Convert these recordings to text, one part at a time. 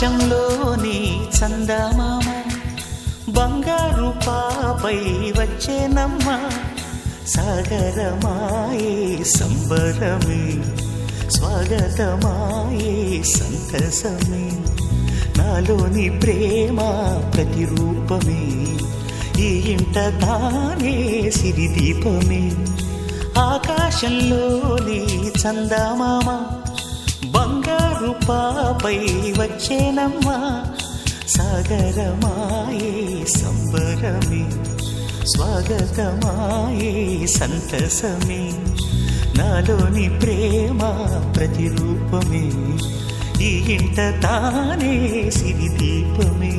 ఆకాశంలోని చందమామ బంగారు పాపై వచ్చేనమ్మ సాగరమాయే సంబరమే స్వాగతమాయే సంతసమే నాలోని ప్రేమ ప్రతిరూపమే ఈ ఇంట తానే సిరిదీపమే ఆకాశంలోని చందమామ బంగారు పాపై వచ్చేనమ్మా సాగరమాయే సంబరమే స్వాగతమాయే సంతసమే నాలోని ప్రేమ ప్రతిరూపమే ఈ ఇంట తానే సిరిదీపమే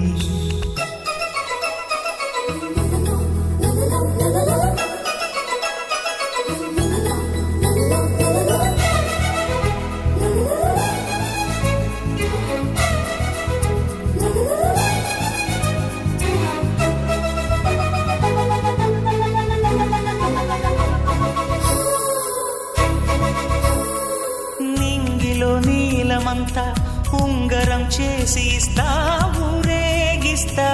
నీలమంతా ఉంగరం చేసి ఇస్తా ఊరేగిస్తా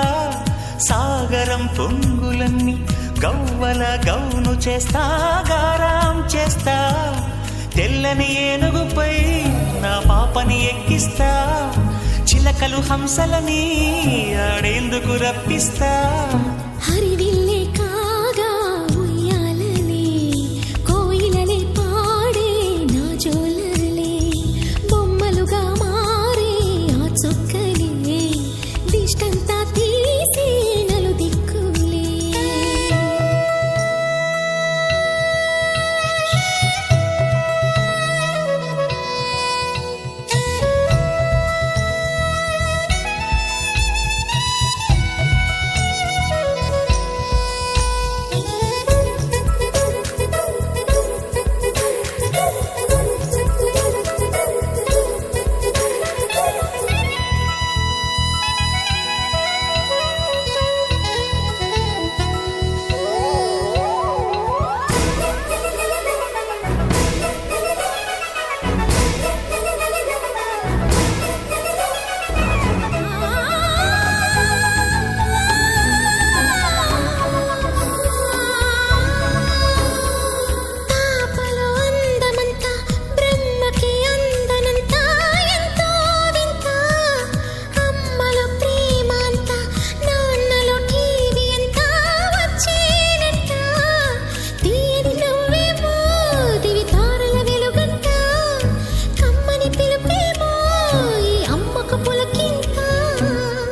సాగరం పొంగులన్నీ గవ్వల గౌను చేస్తా గారాం చేస్తా తెల్లని ఏనుగుపై నా పాపని ఎక్కిస్తా చిలకలు హంసలని ఆడేందుకు రప్పిస్తా హరివిల్లే కాగా ఉయ్యాలలే కోయిలలే పాడే నా జోలలే బొమ్మలుగా మారే ఆ చుక్కలే దిష్టంతా తీసి నలు దిక్కులే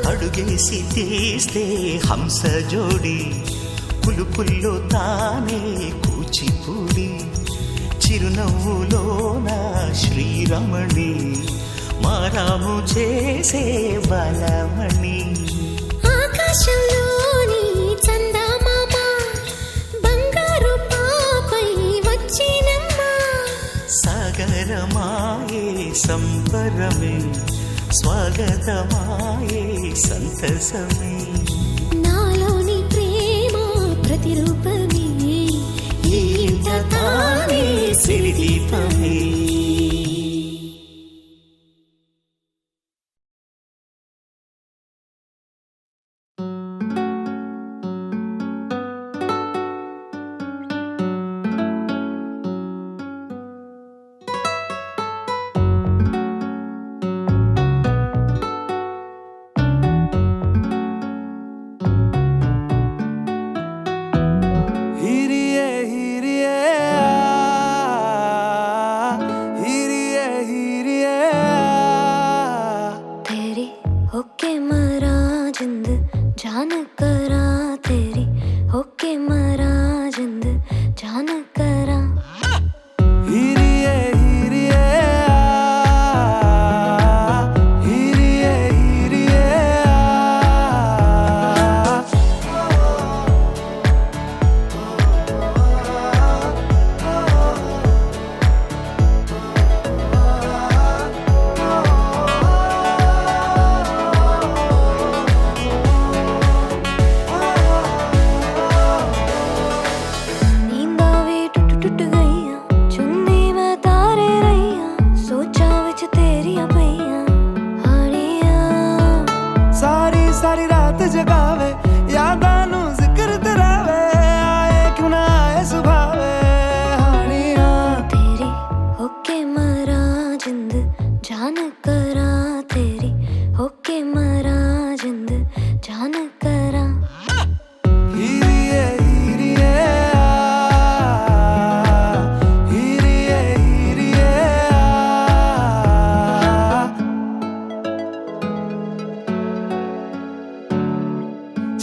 అడుగేసి తీస్తే హంస జోడి పులుపుల్లో తానే కూచిపూడి చిరునవ్వులోన శ్రీరమణి మారాము చేసే బలమణి ఆకాశంలోని చందమామ బంగారు పాపై వచ్చినమ్మా సాగరమాయే సంబరమే స్వాగతమాయే సంతసమే నాలోని ప్రేమ ప్రతిరూపమే ఈ ఇంట తానే సిరిదీపమే रात जगावे यादां नू जिक्र करावे आए क्यों ना आए सुभावे हानियां तेरी होके मरा जिंद जान करा तेरी होके मरा जिंद जान करा हीरिए हीरिए हीरिए हीरिए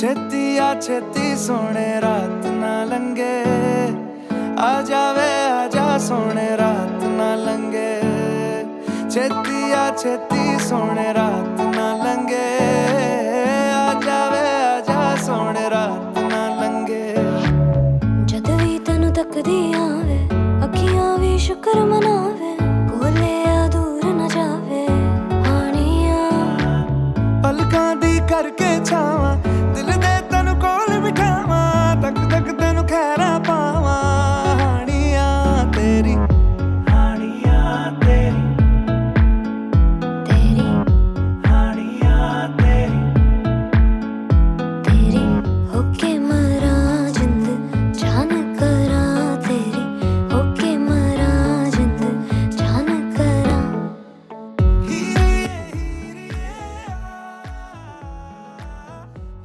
छेती आ छेती सोने रात ना लंगे आ जावे आजा सोने रात ना लंगे छेती आ छेती सोने रात